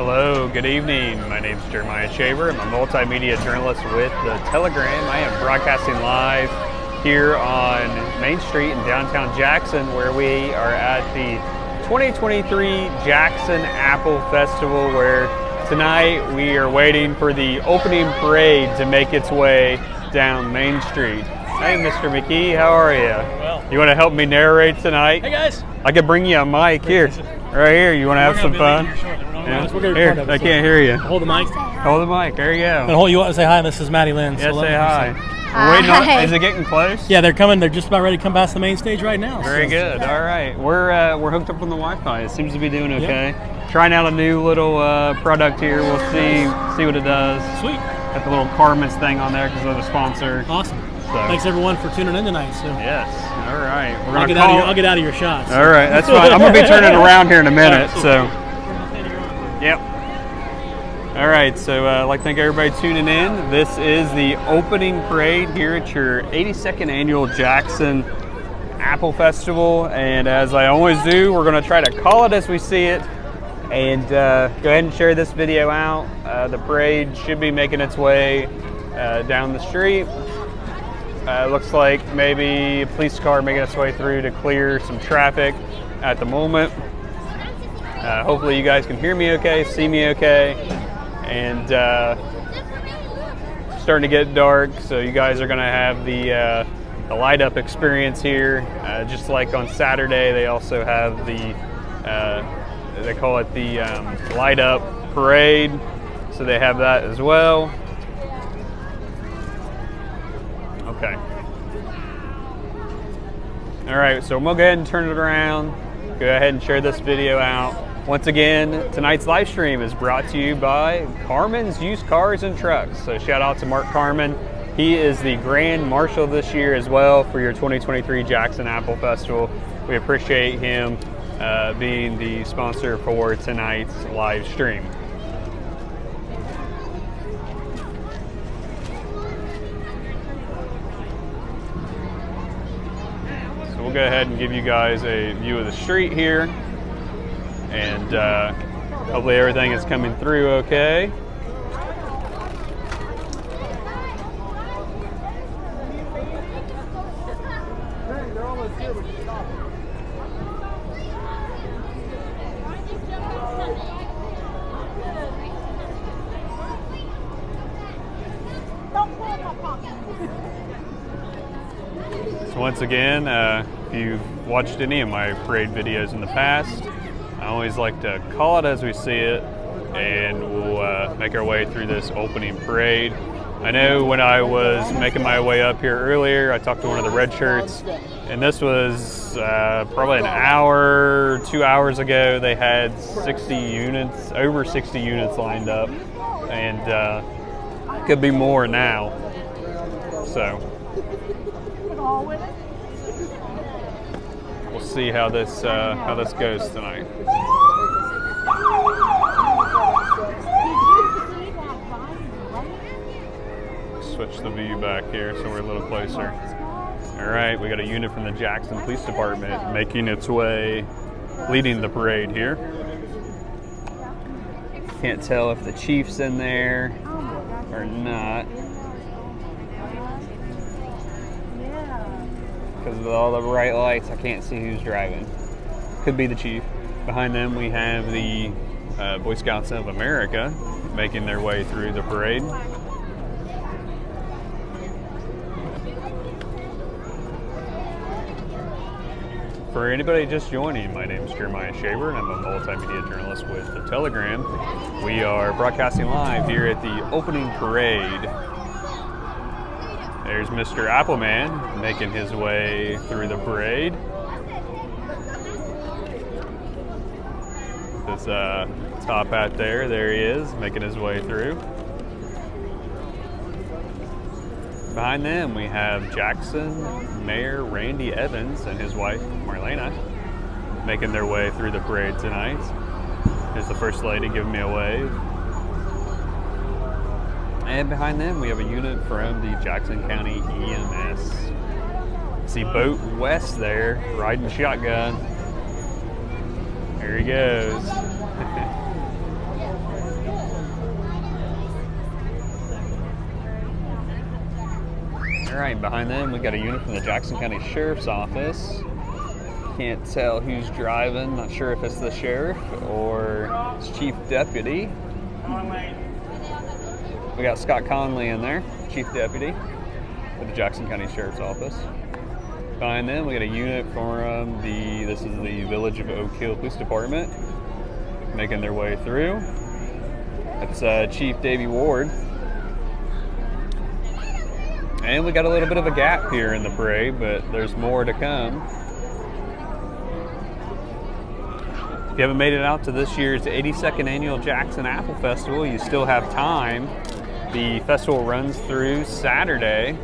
Hello, good evening. My name is Jeremiah Shaver. I'm a multimedia journalist with The Telegram. I am broadcasting live here on Main Street in downtown Jackson, where we are at the 2023 Jackson Apple Festival, where tonight we are waiting for the opening parade to make its way down Main Street. Hey, Mr. McKee, how are you? Well. You want to help me narrate tonight? Hey, guys. I could bring you a mic here. Right here. You want to have some fun? Yeah. Here, I can't hear you. Hold the mic. Hold the mic. There you go. And hold you want to say hi. This is Maddie Lynn. Yeah, so say hi. We're waiting on, is it getting close? Yeah, they're coming. They're just about ready to come past the main stage right now. Very good. All right. We're hooked up on the Wi-Fi. It seems to be doing okay. Yep. Trying out a new little product here. We'll see what it does. Sweet. Got the little Carman's thing on there because they're the sponsor. Awesome. So. Thanks everyone for tuning in tonight. So. Yes. All right. I'll get out of your shots. All right. That's fine. I'm gonna be turning around here in a minute. So. Yep. All right, so I'd like to thank everybody tuning in. This is the opening parade here at your 82nd annual Jackson Apple Festival. And as I always do, we're going to try to call it as we see it. And go ahead and share this video out. The parade should be making its way down the street. Looks like maybe a police car making its way through to clear some traffic at the moment. Hopefully you guys can hear me okay, see me okay. And starting to get dark, so you guys are going to have the light up experience here. Just like on Saturday, they also have the, they call it the light up parade, so they have that as well. Okay. All right, so I'm going to go ahead and turn it around. Go ahead and share this video out. Once again, tonight's live stream is brought to you by Carman's Used Cars and Trucks. So shout out to Mark Carman. He is the Grand Marshal this year as well for your 2023 Jackson Apple Festival. We appreciate him being the sponsor for tonight's live stream. So we'll go ahead and give you guys a view of the street here. And hopefully everything is coming through okay. So once again, if you've watched any of my parade videos in the past, I always like to call it as we see it, and we'll make our way through this opening parade. I know when I was making my way up here earlier, I talked to one of the red shirts, and this was probably an hour, 2 hours ago. They had 60 units, over 60 units lined up, and could be more now. So we'll see how this goes tonight. Switch the view back here so we're a little closer. All right, we got a unit from the Jackson Police Department making its way, leading the parade here. Can't tell if the chief's in there or not. Because of all the bright lights, I can't see who's driving. Could be the chief. Behind them, we have the Boy Scouts of America making their way through the parade. For anybody just joining, my name is Jeremiah Shaver, and I'm a multimedia journalist with The Telegram. We are broadcasting live here at the opening parade. There's Mr. Appleman making his way through the parade. This top hat there he is, making his way through. Behind them, we have Jackson Mayor Randy Evans and his wife, Marlena, making their way through the parade tonight. There's the First Lady giving me a wave. And behind them, we have a unit from the Jackson County EMS. See Boat West there, riding shotgun. There he goes. All right, behind them we got a unit from the Jackson County Sheriff's Office. Can't tell who's driving. Not sure if it's the sheriff or his chief deputy. We got Scott Conley in there, chief deputy for the Jackson County Sheriff's Office. Behind them we got a unit from this is the Village of Oak Hill Police Department, making their way through. That's Chief Davey Ward. And we got a little bit of a gap here in the parade, but there's more to come. If you haven't made it out to this year's 82nd Annual Jackson Apple Festival, you still have time. The festival runs through Saturday.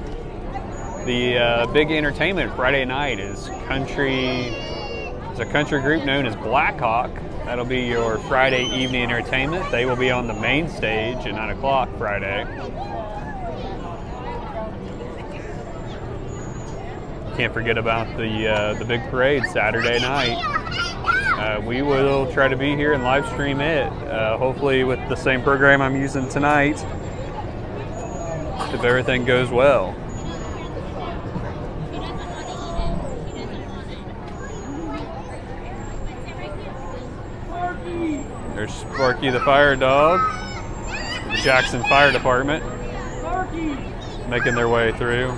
The big entertainment Friday night is a country group known as Blackhawk. That'll be your Friday evening entertainment. They will be on the main stage at 9 o'clock Friday. Can't forget about the big parade Saturday night. We will try to be here and live stream it, hopefully with the same program I'm using tonight, if everything goes well. There's Sparky the fire dog, the Jackson Fire Department, making their way through.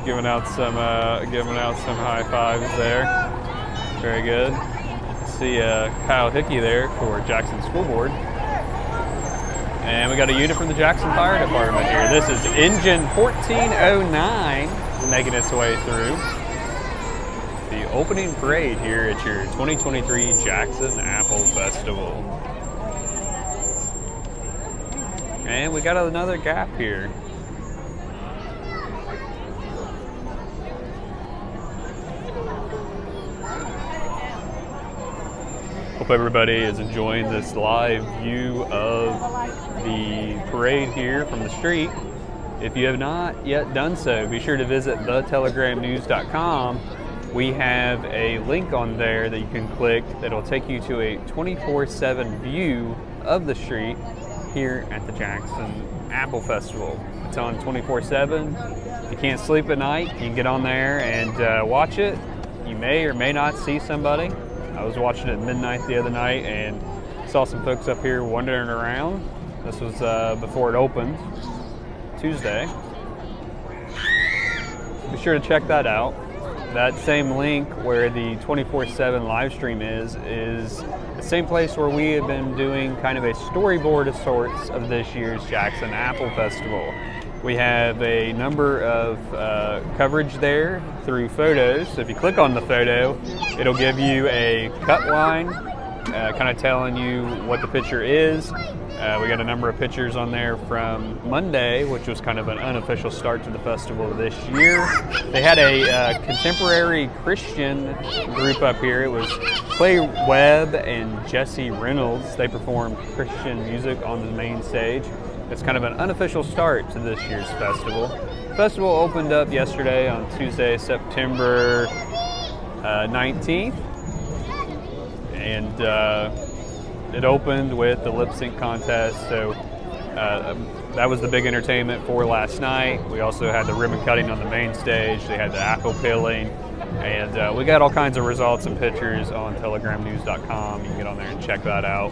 Giving out some high fives there. Very good. See Kyle Hickey there for Jackson School Board. And we got a unit from the Jackson Fire Department here. This is Engine 1409 making its way through the opening parade here at your 2023 Jackson Apple Festival. And we got another gap here. Hope everybody is enjoying this live view of the parade here from the street. If you have not yet done so, be sure to visit thetelegrammnews.com. We have a link on there that you can click that will take you to a 24/7 view of the street here at the Jackson Apple Festival. It's on 24/7. If you can't sleep at night, you can get on there and watch it. You may or may not see somebody. I was watching it at midnight the other night and saw some folks up here wandering around. This was before it opened, Tuesday. Be sure to check that out. That same link where the 24/7 live stream is the same place where we have been doing kind of a storyboard of sorts of this year's Jackson Apple Festival. We have a number of coverage there through photos. So if you click on the photo, it'll give you a cut line, kind of telling you what the picture is. We got a number of pictures on there from Monday, which was kind of an unofficial start to the festival this year. They had a contemporary Christian group up here. It was Clay Webb and Jesse Reynolds. They performed Christian music on the main stage. It's kind of an unofficial start to this year's festival. The festival opened up yesterday on Tuesday, September 19th. And it opened with the lip sync contest. So that was the big entertainment for last night. We also had the ribbon cutting on the main stage. They had the apple peeling. And we got all kinds of results and pictures on telegramnews.com. You can get on there and check that out.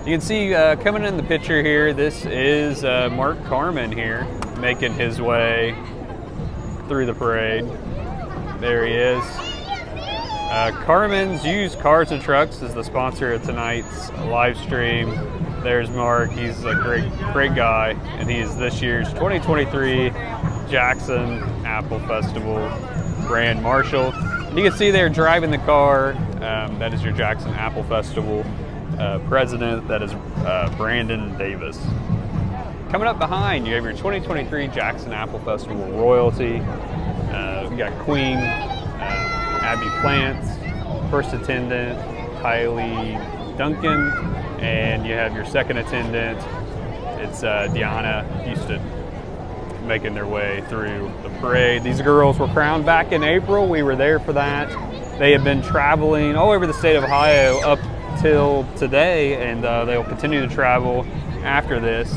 You can see coming in the picture here, this is Mark Carman here, making his way through the parade. There he is. Carman's Used Cars and Trucks is the sponsor of tonight's live stream. There's Mark. He's a great guy, and he's this year's 2023 Jackson Apple Festival Grand Marshal. And you can see there driving the car. That is your Jackson Apple Festival president. That is Brandon Davis. Coming up behind, you have your 2023 Jackson Apple Festival royalty. We got Queen Abby Plants, first attendant Kylie Duncan, and you have your second attendant. It's Deanna Houston, making their way through the parade. These girls were crowned back in April. We were there for that. They have been traveling all over the state of Ohio up till today, and they will continue to travel after this.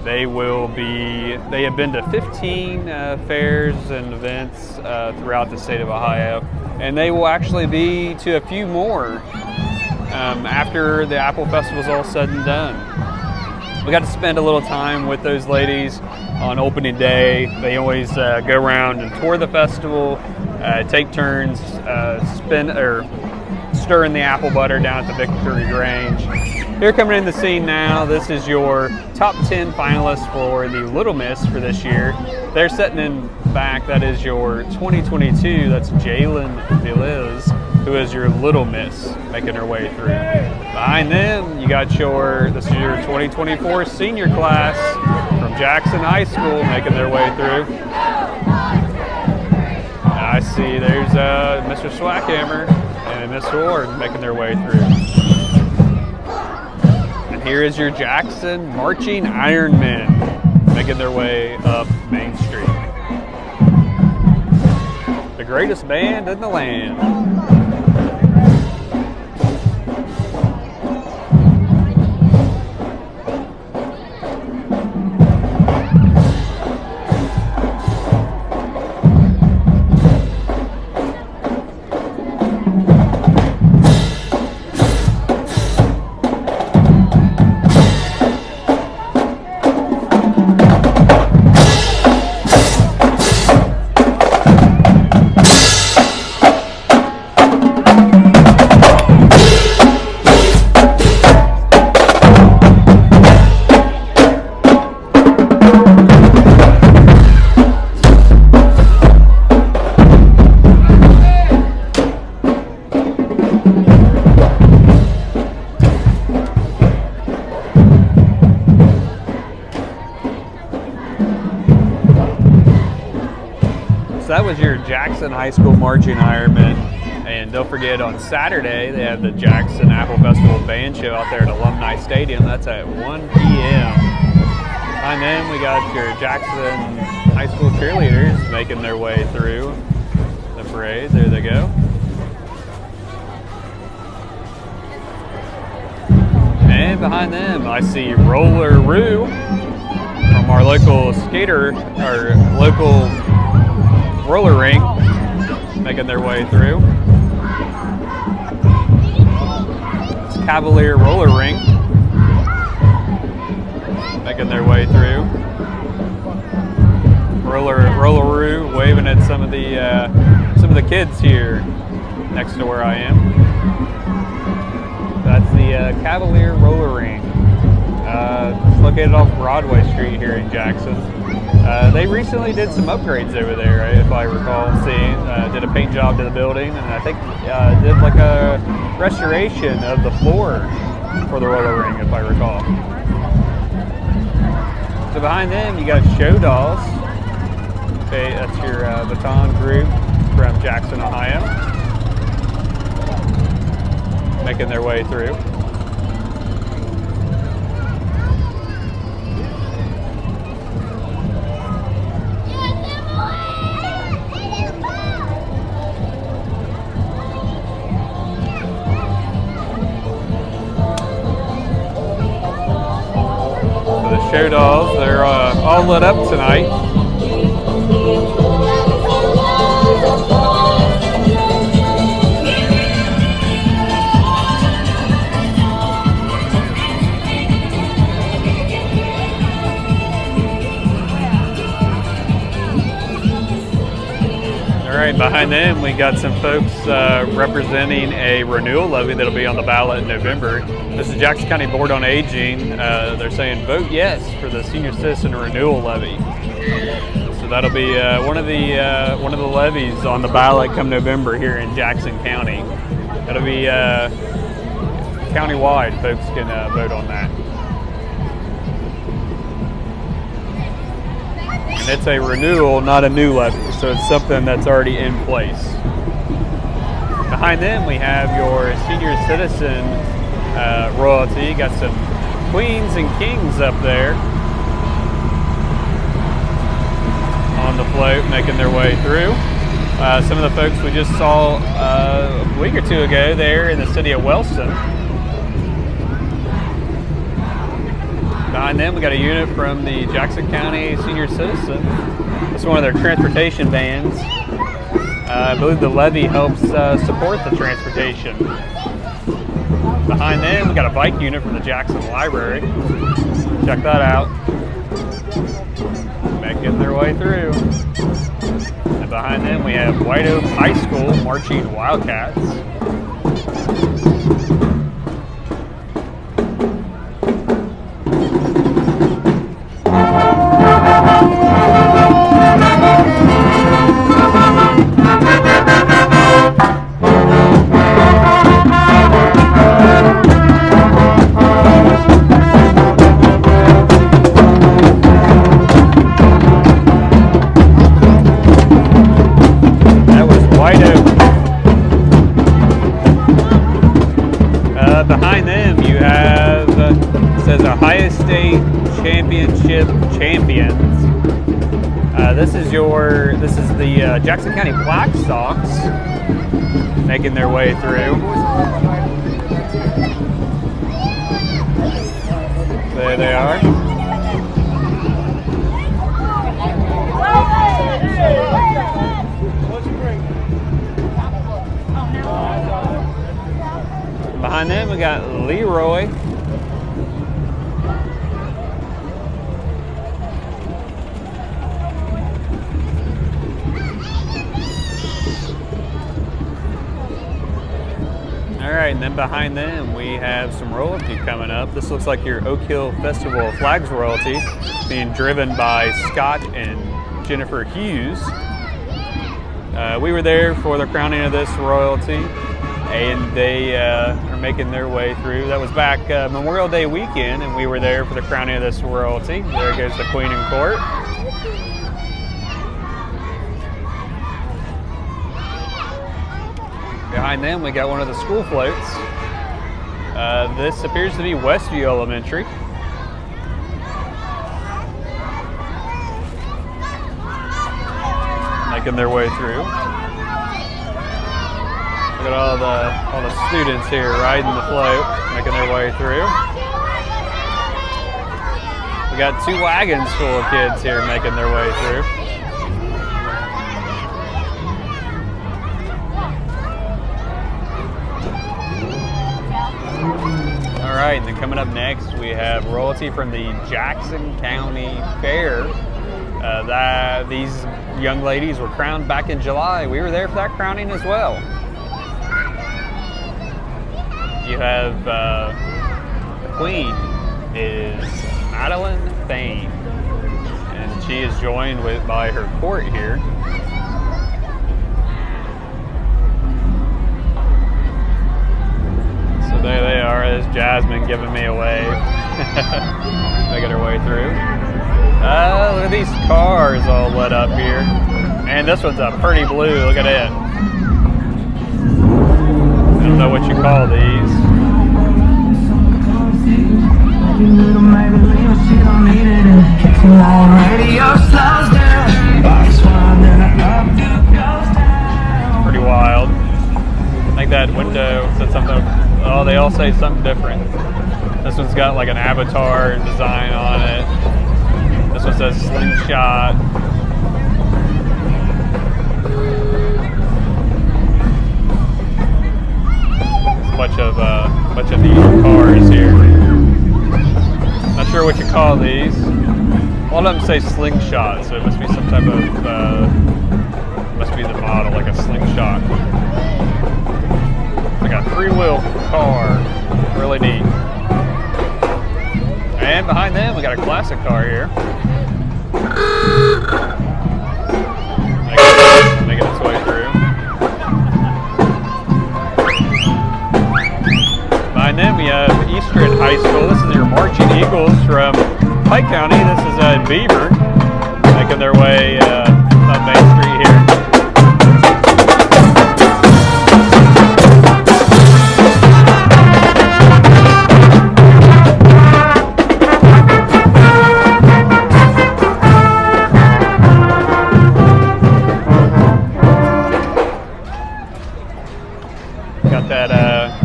They have been to 15 fairs and events throughout the state of Ohio, and they will actually be to a few more after the Apple Festival is all said and done. We got to spend a little time with those ladies on opening day. They always go around and tour the festival, take turns, stirring the apple butter down at the Victory Grange. Here coming in the scene now, this is your top 10 finalists for the Little Miss for this year. They're sitting in back, that is your 2022, that's Jalen Velez, who is your Little Miss, making her way through. Behind them, you got this is your 2024 senior class from Jackson High School, making their way through. I see there's Mr. Swackhammer and Miss Ward making their way through. And here is your Jackson Marching Ironmen making their way up Main Street. The greatest band in the land. So that was your Jackson High School Marching Ironmen. And don't forget, on Saturday, they have the Jackson Apple Festival Band Show out there at Alumni Stadium. That's at 1 p.m. Behind them, we got your Jackson High School cheerleaders making their way through the parade. There they go. And behind them, I see Roller Roo from our local local roller rink, making their way through. It's Cavalier Roller Rink, making their way through. Rolleroo waving at some of the kids here next to where I am. That's the Cavalier Roller Rink. It's located off Broadway Street here in Jackson. They recently did some upgrades over there, right, if I recall seeing. Did a paint job to the building, and I think did like a restoration of the floor for the roller ring, if I recall. So behind them, you got Show Dolls. Okay, that's your baton group from Jackson, Ohio, making their way through. Show Dolls, they're all lit up tonight. All right, behind them we got some folks representing a renewal levy that'll be on the ballot in November. This is Jackson County Board on Aging. They're saying vote yes for the senior citizen renewal levy. So that'll be one of the levies on the ballot come November here in Jackson County. That'll be county-wide. Folks can vote on that. And it's a renewal, not a new levy, so it's something that's already in place. Behind them, we have your senior citizen royalty. Got some queens and kings up there on the float, making their way through. Some of the folks we just saw a week or two ago there in the city of Wellston. Behind them, we got a unit from the Jackson County Senior Citizen. It's one of their transportation vans. I believe the levy helps support the transportation. Behind them, we got a bike unit from the Jackson Library. Check that out. Making their way through. And behind them, we have White Oak High School marching Wildcats. Behind them, you have, it says Ohio State Championship champions. This is the Jackson County Blackstocks making their way through. There they are. Behind them, we got Leroy. All right, and then behind them, we have some royalty coming up. This looks like your Oak Hill Festival of Flags royalty, being driven by Scott and Jennifer Hughes. We were there for the crowning of this royalty, and they are making their way through. That was back Memorial Day weekend, and we were there for the crowning of this royalty. There goes the Queen in court. Behind them, we got one of the school floats. This appears to be Westview Elementary. Making their way through. Look at all the students here riding the float, making their way through. We got 2 wagons full of kids here making their way through. All right, and then coming up next, we have royalty from the Jackson County Fair. These young ladies were crowned back in July. We were there for that crowning as well. You have the Queen is Madeline Fain, and she is joined by her court here. So there they are. There's Jasmine giving me a wave, making her way through. Look at these cars all lit up here. Man, this one's a pretty blue. Look at it. I don't know what you call these. Pretty wild. I think that window said something. Oh, they all say something different. This one's got like an avatar design on it. This one says slingshot. Bunch of these cars here. Not sure what you call these. All of them say slingshot, so it must be some type of must be the model, like a slingshot. Like a 3-wheel car. Really neat. And behind them, we got a classic car here. Making its way through. Behind them, we have Eastern High School. This is your Marching Eagles from Pike County. This is Beaver, making their way up Main Street here.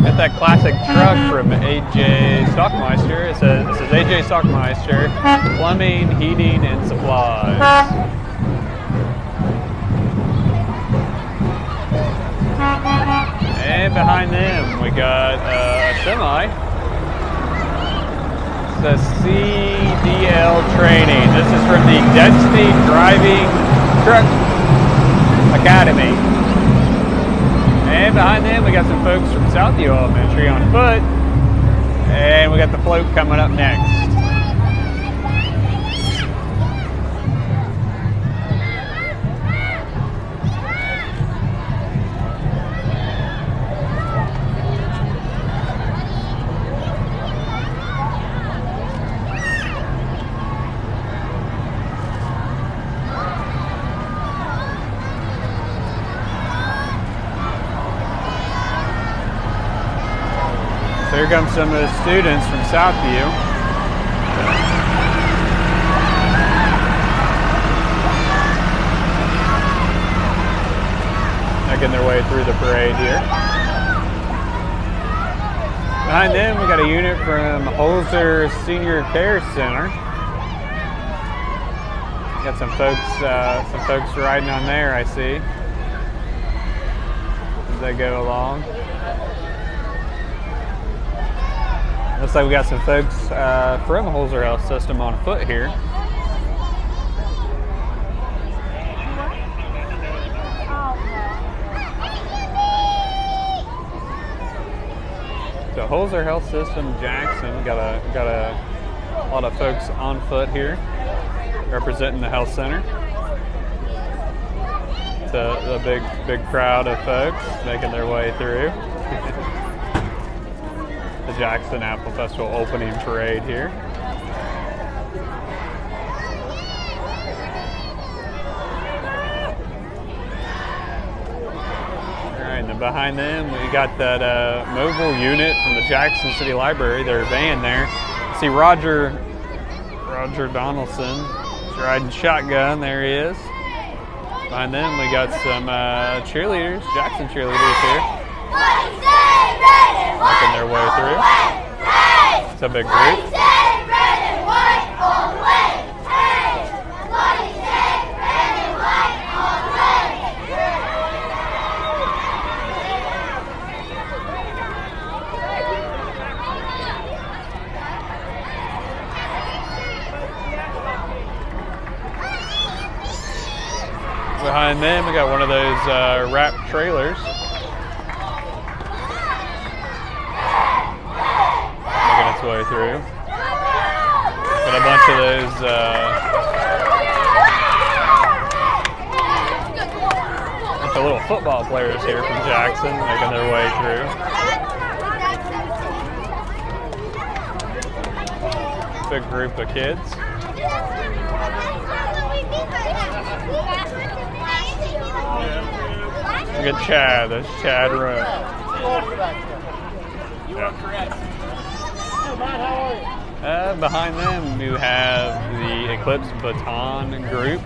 Got that classic truck from AJ's Stockmeister. It says AJ Stockmeister, plumbing, heating, and supplies. And behind them, we got a semi. The CDL training. This is from the Destiny Driving Truck Academy. And behind them, we got some folks from Southview Elementary on foot. And we got the float coming up next. So here comes some of the students from Southview. Making their way through the parade here. Behind them, we got a unit from Holzer Senior Care Center. Got some folks riding on there, I see, as they go along. Looks like we got some folks from Holzer Health System on foot here. So Holzer Health System Jackson got a lot of folks on foot here, representing the health center. It's a big crowd of folks making their way through. The Jackson Apple Festival opening parade here. All right, and then behind them we got that mobile unit from the Jackson City Library, their van there. See Roger Donaldson is riding shotgun, there he is. Behind them we got some cheerleaders, Jackson cheerleaders here. Making their way through. It's a big group. Behind them, we got one of those wrapped trailers. Way through. Got a bunch of those bunch of little football players here from Jackson making their way through. Big group of kids. Look at Chad. That's Chad Rowe. You are correct. Behind them, you have the Eclipse Baton group,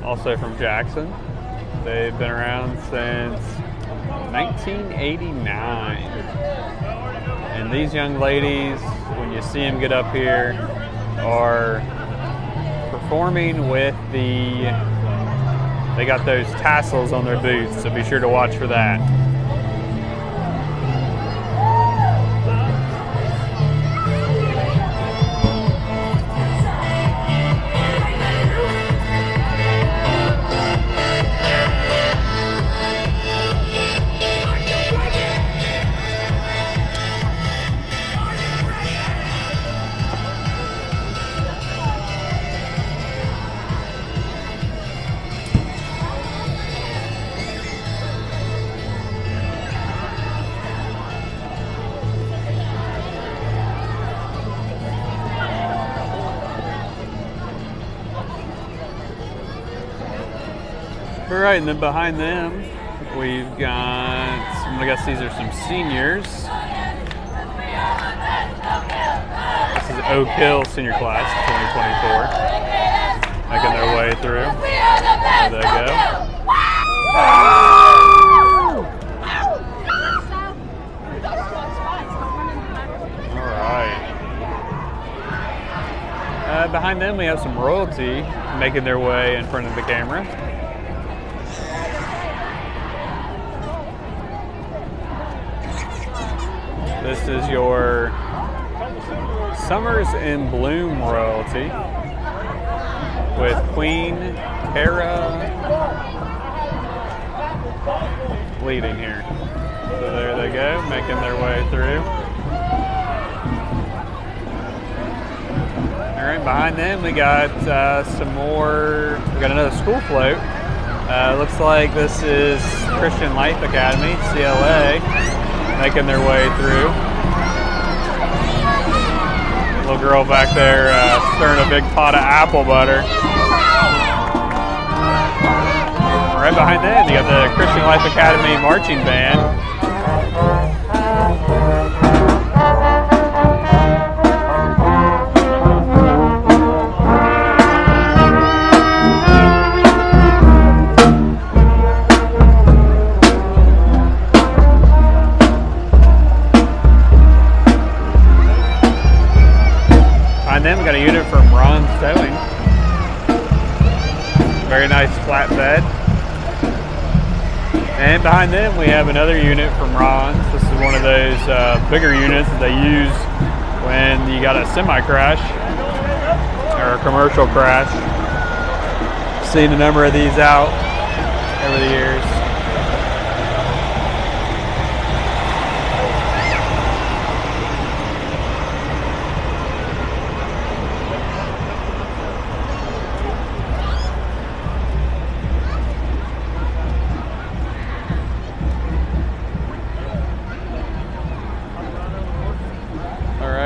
also from Jackson. They've been around since 1989. And these young ladies, when you see them get up here, are performing with they got those tassels on their boots, so be sure to watch for that. All right, and then behind them, we've got, I guess these are some seniors. This is Oak Hill senior class, 2024. Making their way through. There they go. All behind them, we have some royalty making their way in front of the camera. This is your Summers in Bloom royalty with Queen Kara leading here. So there they go, making their way through. All right, behind them we got some more. We got another school float. Looks like this is Christian Life Academy, CLA, making their way through. Little girl back there stirring a big pot of apple butter. Right behind them, you got the Christian Life Academy marching band. Behind them, we got a unit from Ron Sewing. Very nice flatbed. And behind them, we have another unit from Ron's. This is one of those bigger units that they use when you got a semi-crash or a commercial crash. Seen a number of these out over the years.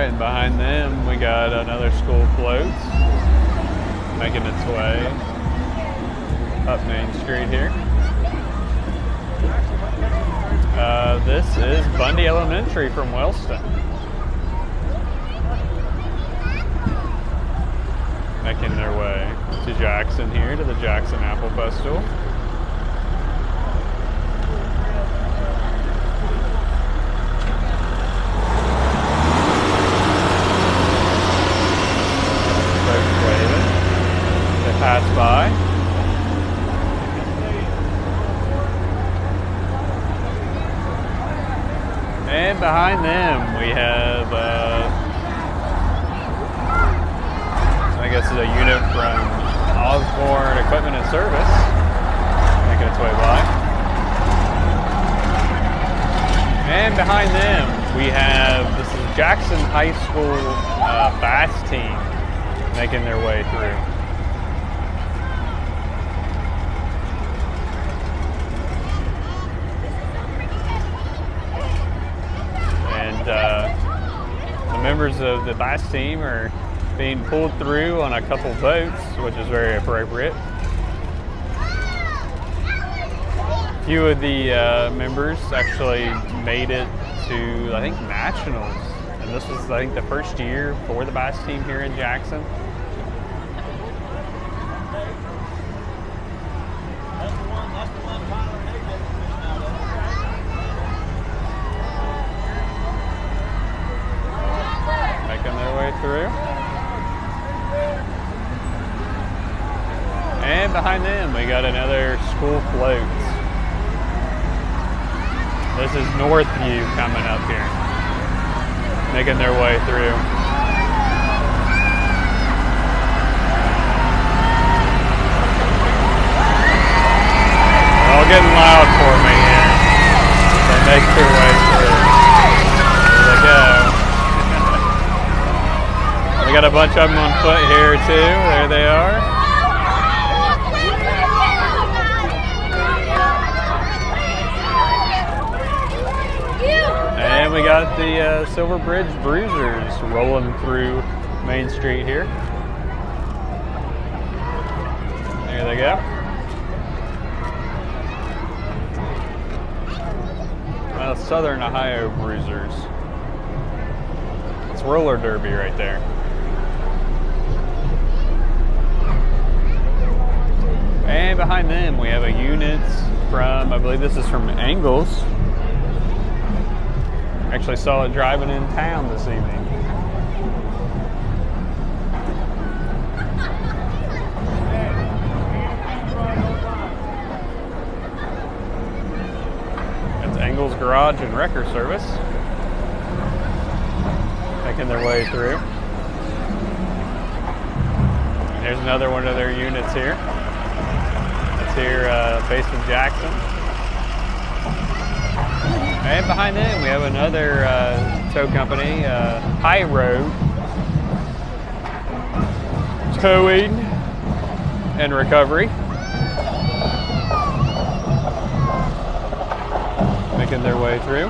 And behind them, we got another school float making its way up Main Street here. This is Bundy Elementary from Wellston, making their way to Jackson here, to the Jackson Apple Festival. Pass by. And behind them we have, I guess it's a unit from Osborne Equipment and Service, making its way by. And behind them we have, this is Jackson High School bass team making their way through. The members of the bass team are being pulled through on a couple boats, which is very appropriate. A few of the members actually made it to, I think, nationals, and this was, I think, the first year for the bass team here in Jackson. Through. And behind them we got another school float. This is Northview coming up here, making their way through. They're all getting loud for me here. They make their way through. Here they go. We got a bunch of them on foot here too. There they are. And we got the Silver Bridge Bruisers rolling through Main Street here. There they go. Southern Ohio Bruisers. It's roller derby right there. And behind them we have a unit from, I believe this is from Angles. Actually saw it driving in town this evening. wrecker service. Making their way through. There's another one of their units here. That's here based in Jackson. And behind them we have another tow company, High Road Towing and Recovery. Making their way through.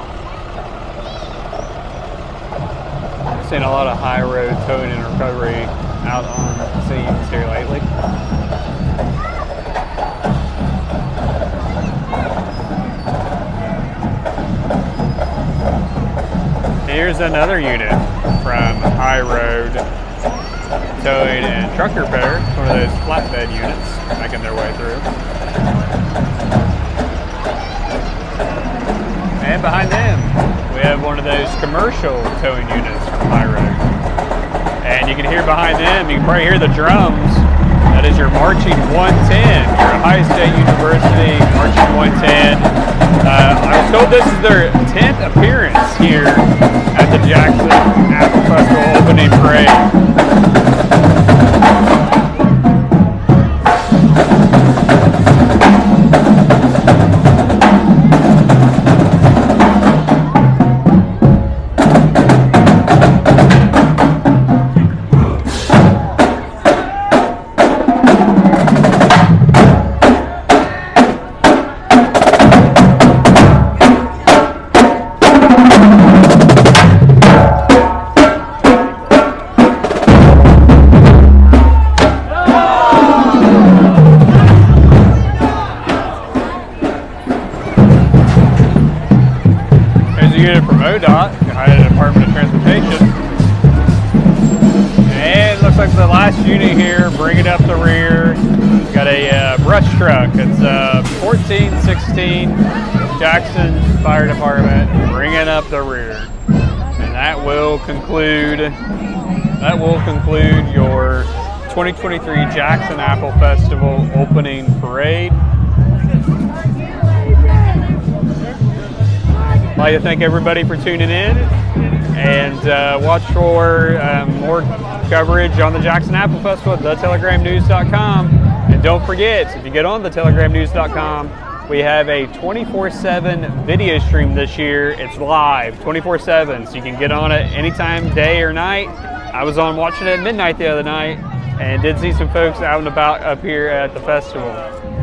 Seen a lot of High Road Towing and Recovery out on the scenes here lately. Here's another unit from High Road Towing and Truck Repair. It's one of those flatbed units making their way through. And behind them, we have one of those commercial towing units from High Road. And you can hear behind them, you can probably hear the drums. That is your Marching 110, your Ohio State University Marching 110. I was told this is their 10th appearance here at the Jackson Apple Festival opening parade. Ohio Department of Transportation. And it looks like the last unit here, bringing up the rear. Got a brush truck. It's 1416 Jackson Fire Department, bringing up the rear. And that will conclude your 2023 Jackson Apple Festival opening parade. I'd like to thank everybody for tuning in, and watch for more coverage on the Jackson Apple Festival at thetelegrammnews.com. And don't forget, if you get on thetelegrammnews.com, we have a 24/7 video stream this year. It's live 24/7, so you can get on it anytime, day or night. I was on watching it at midnight the other night, and did see some folks out and about up here at the festival.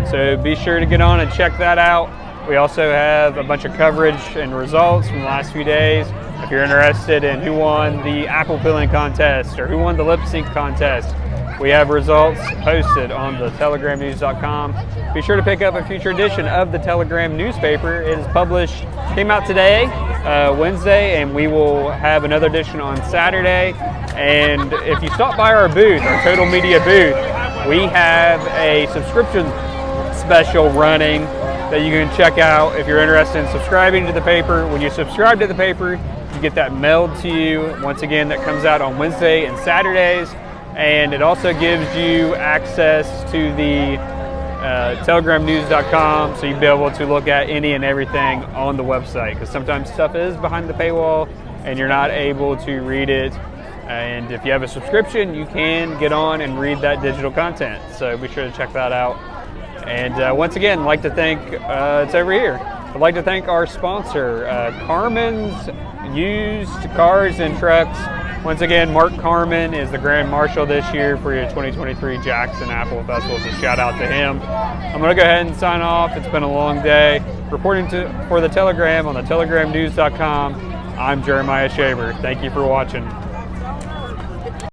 So be sure to get on and check that out. We also have a bunch of coverage and results from the last few days. If you're interested in who won the apple peeling contest or who won the lip sync contest, we have results posted on the thetelegrammnews.com. Be sure to pick up a future edition of the Telegram newspaper. It is published, came out today, Wednesday, and we will have another edition on Saturday. And if you stop by our booth, our Total Media booth, we have a subscription special running that you can check out if you're interested in subscribing to the paper. When you subscribe to the paper, you get that mailed to you. Once again, that comes out on Wednesday and Saturdays. And it also gives you access to the telegramnews.com, so you'll be able to look at any and everything on the website, because sometimes stuff is behind the paywall and you're not able to read it. And if you have a subscription, you can get on and read that digital content. So be sure to check that out. And once again, I'd like to thank, it's over here, I'd like to thank our sponsor, Carman's Used Cars and Trucks. Once again, Mark Carman is the Grand Marshal this year for your 2023 Jackson Apple Festival, so shout out to him. I'm going to go ahead and sign off. It's been a long day. Reporting for the Telegram on the telegramnews.com, I'm Jeremiah Shaver. Thank you for watching.